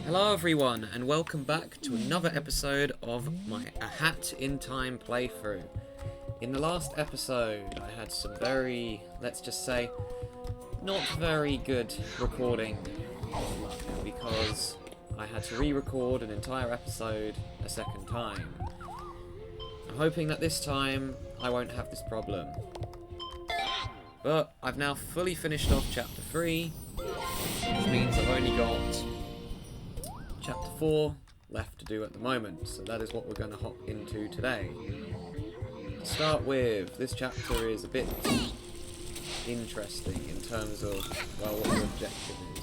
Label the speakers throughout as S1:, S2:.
S1: Hello everyone, and welcome back to another episode of my A Hat in Time playthrough. In the last episode, I had some very, let's just say, not very good recording luck, because I had to re-record an entire episode a second time. I'm hoping that this time I won't have this problem. But I've now fully finished off Chapter 3, which means I've only got Chapter 4 left to do at the moment, so that is what we're going to hop into today. To start with, this chapter is a bit interesting in terms of, well, what the objective is.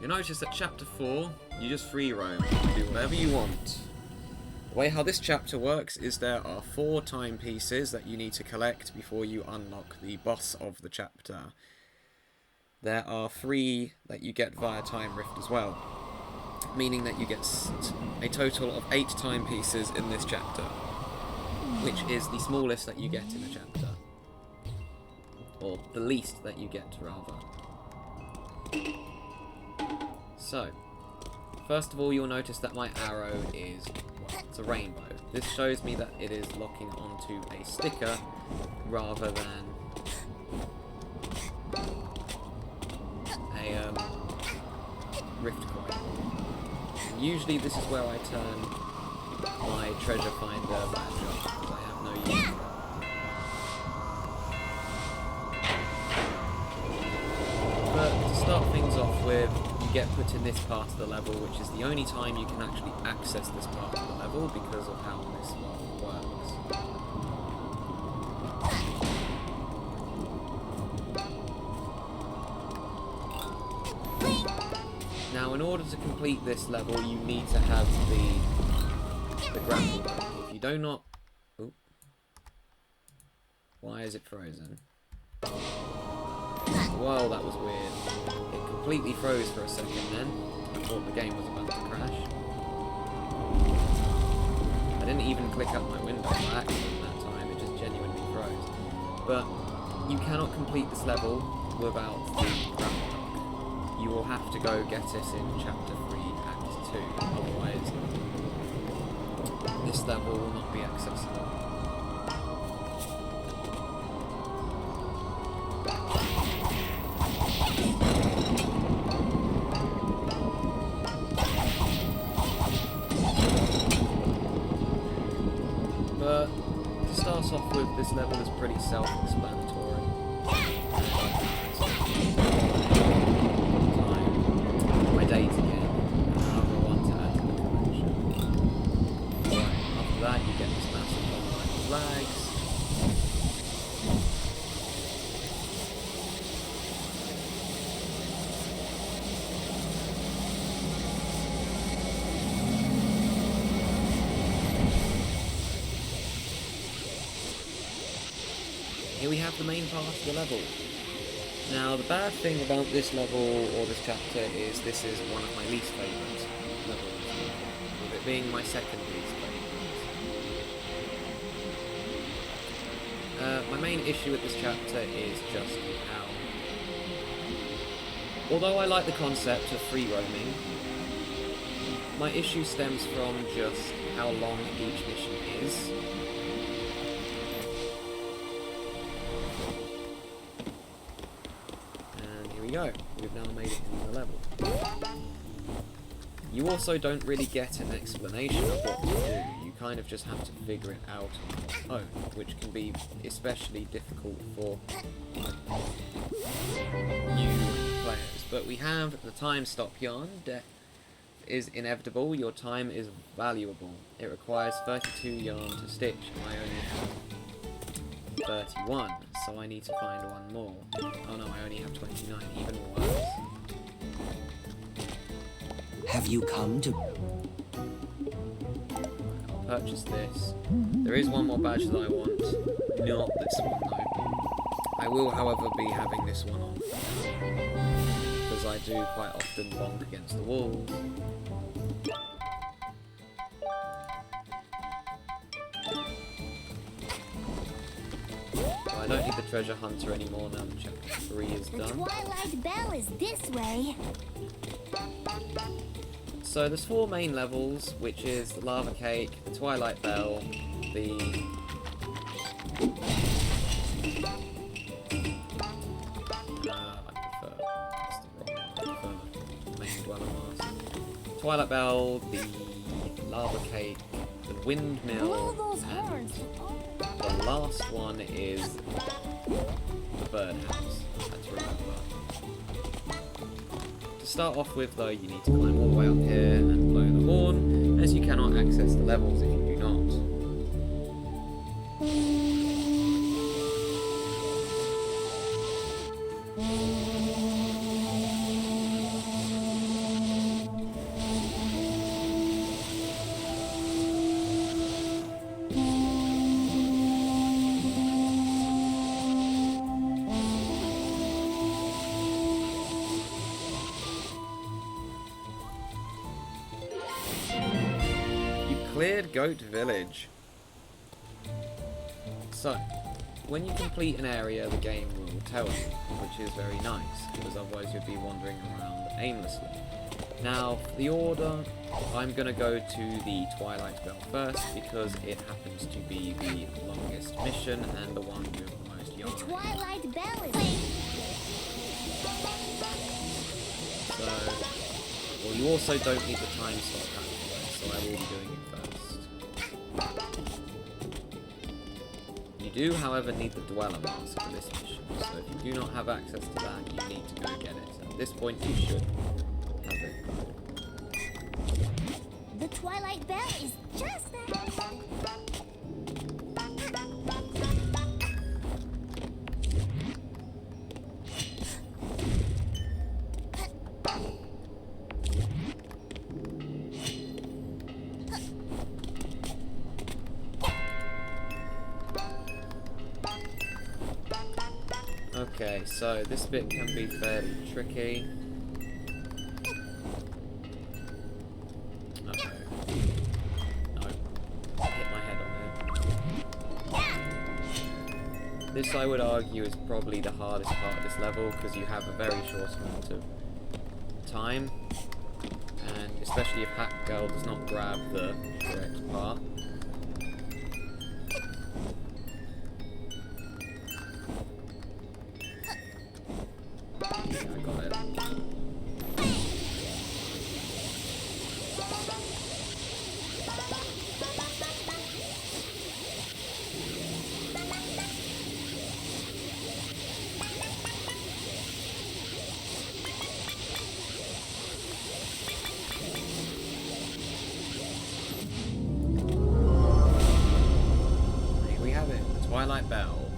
S1: You'll notice that Chapter 4, you just free roam, you can do whatever you want. The way how this chapter works is there are 4 timepieces that you need to collect before you unlock the boss of the chapter. There are 3 that you get via Time Rift as well, meaning that you get a total of 8 timepieces in this chapter, which is the smallest that you get in a chapter. Or the least that you get, rather. So, first of all, you'll notice that my arrow is, well, it's a rainbow. This shows me that it is locking onto a sticker rather than a rift coin. And usually this is where I turn my treasure finder badge off, because I have no use for that. But to start things off with, you get put in this part of the level, which is the only time you can actually access this part of the level because of how this one works. Now, in order to complete this level, you need to have the grapple hook. If you do not... Ooh. Why is it frozen? Well, that was weird. It completely froze for a second then. I thought the game was about to crash. I didn't even click up my window by accident that time, it just genuinely froze. But you cannot complete this level without the grapple hook. You will have to go get it in Chapter 3, Act 2, otherwise this level will not be accessible. But to start off with, this level is pretty self-explanatory. My date again, another one to add to the collection. Right, after that you get this massive online flags. Here we have the main part of the level. Now, the bad thing about this level, or this chapter, is this is one of my least favourite levels, with it being my second least favourite. My main issue with this chapter is just how... Although I like the concept of free roaming, my issue stems from just how long each mission is. Go. We've now made it into the level. You also don't really get an explanation of what to do. You kind of just have to figure it out on your own, which can be especially difficult for new players. But we have the time stop yarn. Death is inevitable. Your time is valuable. It requires 32 yarn to stitch. I only have 31, so I need to find one more. Oh no, I only have 29, even worse.
S2: Have you come to...
S1: I'll purchase this. There is one more badge that I want. Not this one though. I will, however, be having this one on. Because I do quite often bonk against the walls. I I don't need the treasure hunter anymore now that chapter 3 is
S3: The
S1: done.
S3: Twilight Bell is this way.
S1: So there's 4 main levels, which is the Lava Cake, the Twilight Bell, the... main dweller mask. Twilight Bell, the Lava Cake, the Windmill,
S3: Blow those
S1: and
S3: horns.
S1: the last one is the Birdhouse. That's remember. To start off with, though, you need to climb all the way up here and blow the horn, as you cannot access the levels if you do not. Cleared Goat Village. So, when you complete an area, the game will tell you, which is very nice, because otherwise you'd be wandering around aimlessly. Now, for the order, I'm going to go to the Twilight Bell first, because it happens to be the longest mission and the one with the most
S3: The
S1: yarn.
S3: Twilight Bell is...
S1: So, well, you also don't need the time slot out of the way, so I will be doing it first. You do, however, need the Dweller Mask for this mission, so if you do not have access to that, you need to go get it. At this point, you should have it.
S3: The Twilight Bell is just there.
S1: Okay, so this bit can be fairly tricky. Uh-oh. No. Hit my head on it. This, I would argue, is probably the hardest part of this level, because you have a very short amount of time. And especially if Hat Girl does not grab the correct part. I got it. Here we have it, the Twilight Bell.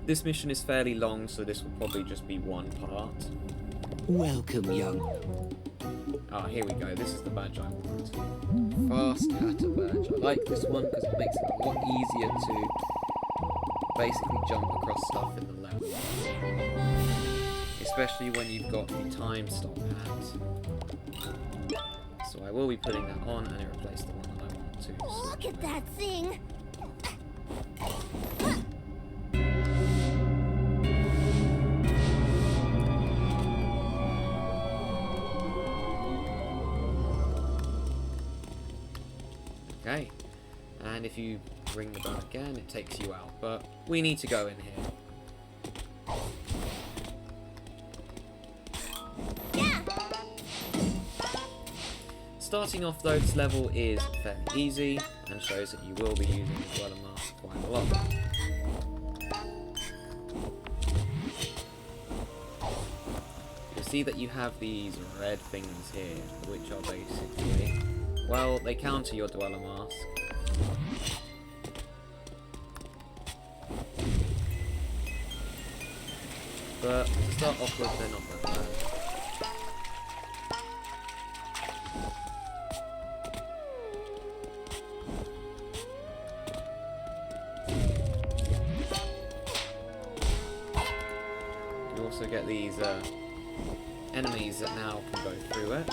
S1: This mission is fairly long, so this will probably just be one part.
S2: Welcome, young.
S1: Ah, here we go. This is the badge I want. Fast Hatter badge. I like this one because it makes it a lot easier to basically jump across stuff in the level. Especially when you've got the time stop hat. So I will be putting that on and it replaced the one that I want to.
S3: Look at that thing.
S1: Okay, and if you ring the bell again, it takes you out, but we need to go in here.
S3: Yeah.
S1: Starting off though, this level is fairly easy, and shows that you will be using the Dweller Mask quite a lot. You'll see that you have these red things here, which are basically... well, they counter your Dweller Mask. But to start off with, they're not that bad. You also get these enemies that now can go through it.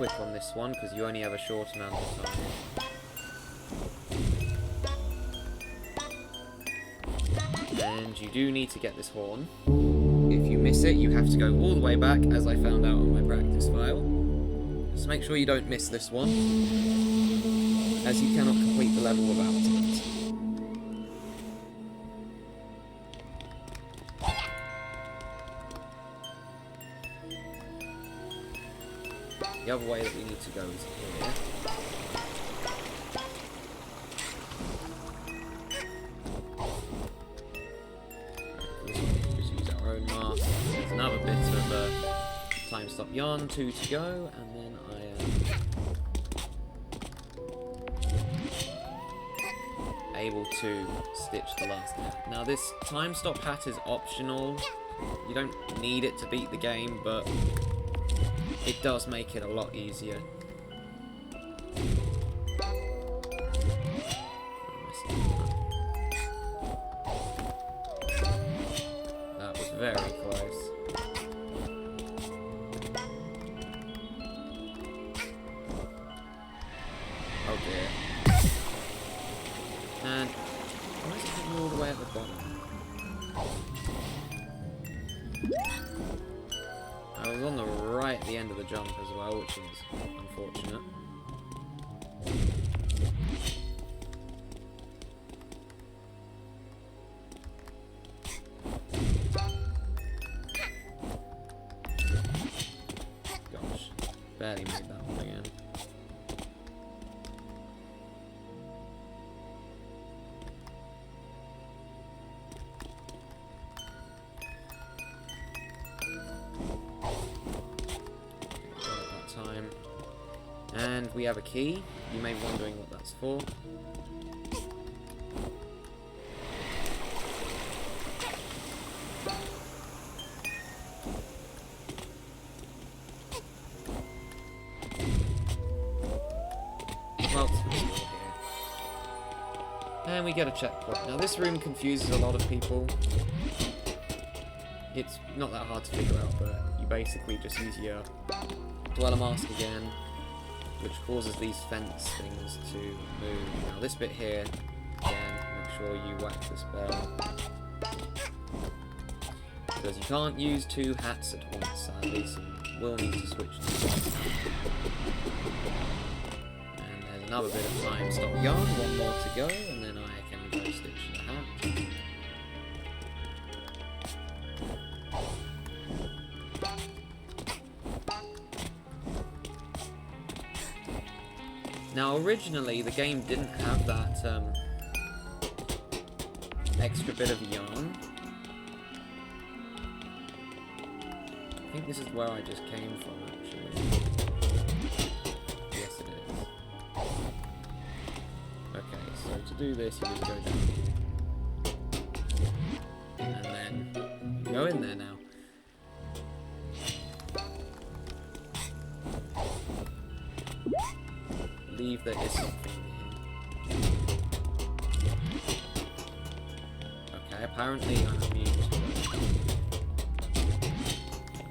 S1: quick on this one because you only have a short amount of time. And you do need to get this horn. If you miss it, you have to go all the way back, as I found out on my practice file. Just make sure you don't miss this one, as you cannot complete the level without it. The other way that we need to go is here. Just use our own mark. There's another bit of time stop yarn, 2 to go, and then I am able to stitch the last hat. Now this time stop hat is optional. You don't need it to beat the game, but it does make it a lot easier. That was very close. Oh dear. And why is it hitting all the way at the bottom? I was on the right at the end of the jump as well, which is unfortunate. Gosh, barely made that one again. And we have a key. You may be wondering what that's for. Well, it's still here. And we get a checkpoint. Now this room confuses a lot of people. It's not that hard to figure out, but you basically just use your dweller mask again, which causes these fence things to move. Now this bit here, again, make sure you whack this bell. Because you can't use 2 hats at once, sadly, so you will need to switch to one. And there's another bit of time stop yarn, 1 more to go, and then I can go stitch the hat. Now, originally, the game didn't have that extra bit of yarn. I think this is where I just came from, actually. Yes, it is. Okay, so to do this, you just go down here. And then go in there now. Believe there is something here. Okay, apparently I'm immune to it.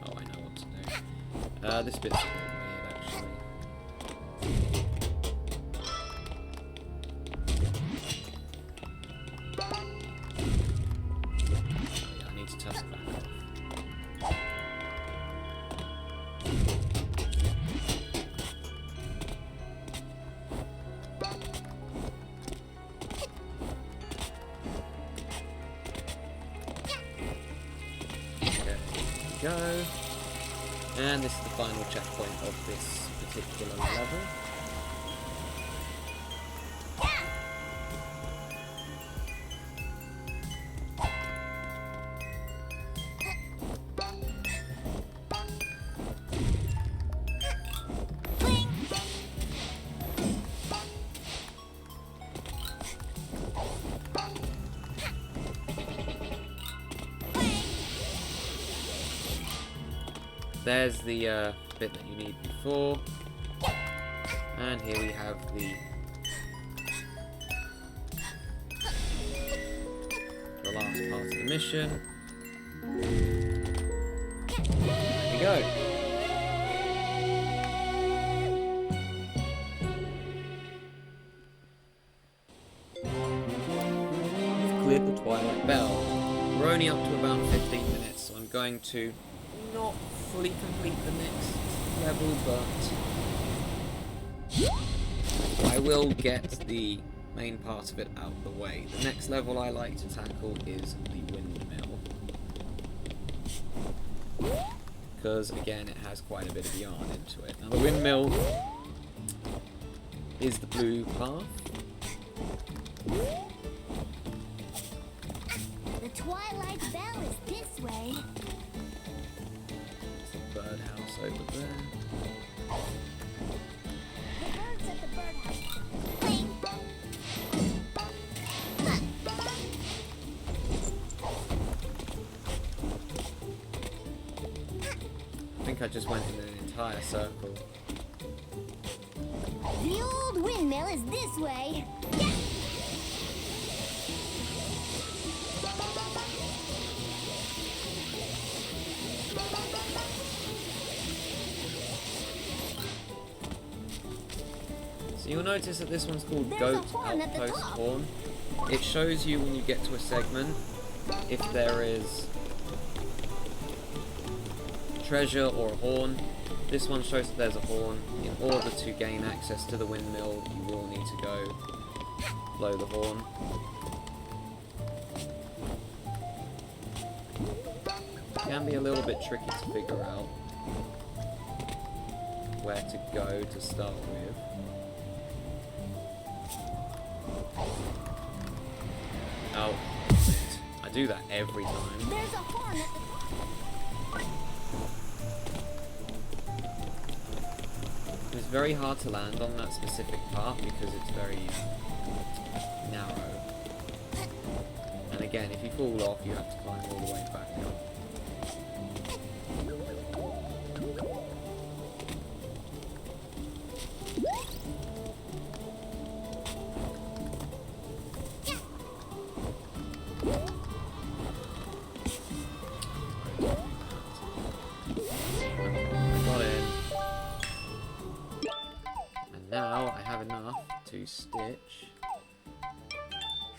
S1: Oh, I know what to do. This bit's a bit weird, actually. Oh yeah, I need to test it back off. Go. And this is the final checkpoint of this particular level. There's the bit that you need before, and here we have the last part of the mission. There we go. cleared the Twilight Bell. We're only up to about 15 minutes, so I'm going to not fully complete the next level, but I will get the main part of it out of the way. The next level I like to tackle is the windmill, because again it has quite a bit of yarn into it. Now the windmill is the blue path.
S3: The Twilight Bell is this way.
S1: There's a birdhouse over there.
S3: The birds at the birdhouse. Cling.
S1: I think I just went in an entire circle.
S3: The old windmill is this way.
S1: So you'll notice that this one's called
S3: There's
S1: Goat
S3: a horn at the
S1: Outpost
S3: top.
S1: Horn. It shows you when you get to a segment if there is treasure or a horn. This one shows that there's a horn. In order to gain access to the windmill, you will need to go blow the horn. It can be a little bit tricky to figure out where to go to start with. Oh, I do that every time.
S3: There's a horn at the top.
S1: It's very hard to land on that specific part because it's very narrow. And again, if you fall off, you have to climb all the way back up. Now I have enough to stitch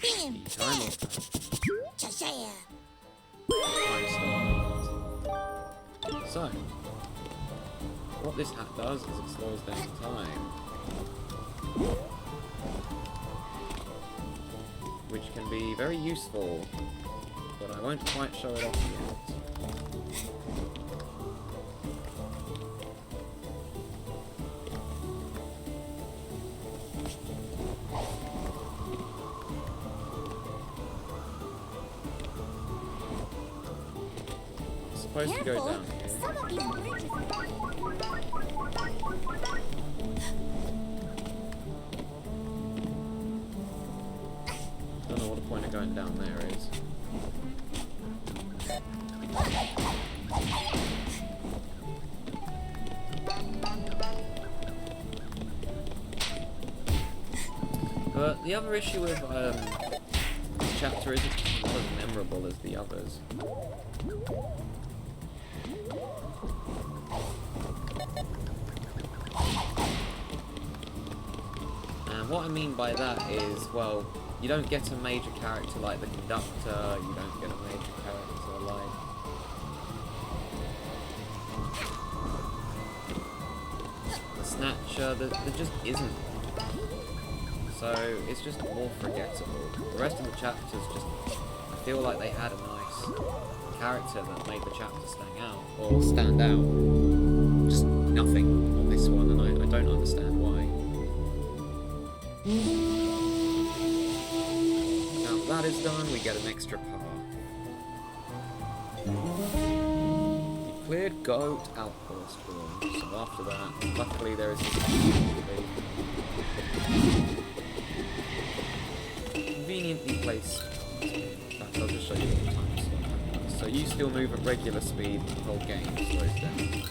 S1: the time off that. So, what this hat does is it slows down time, which can be very useful, but I won't quite show it off yet. Supposed to go
S3: Careful.
S1: down here.
S3: Some of these bridges.
S1: Don't know what the point of going down there is. But the other issue with this chapter is it's not as memorable as the others. And what I mean by that is, well, you don't get a major character like the conductor, you don't get a major character like the snatcher, there just isn't. So it's just more forgettable. The rest of the chapters just, I feel like they had a nice character that made the chapter stand out. Just nothing on this one, and I don't understand why. Now that is done, we get an extra path. You cleared Goat Outpost Horn, so after that, luckily there is this conveniently placed. In fact, I'll just show you what the time slot is. So you still move at regular speed, the whole game slows down.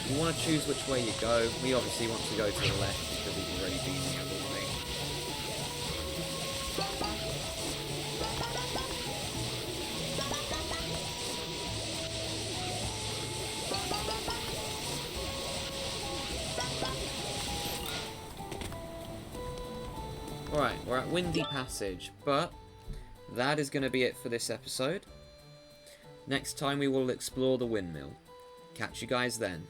S1: You want to choose which way you go. We obviously want to go to the left because we've already been the other way. Alright, we're at Windy Passage, but that is going to be it for this episode. Next time we will explore the windmill. Catch you guys then.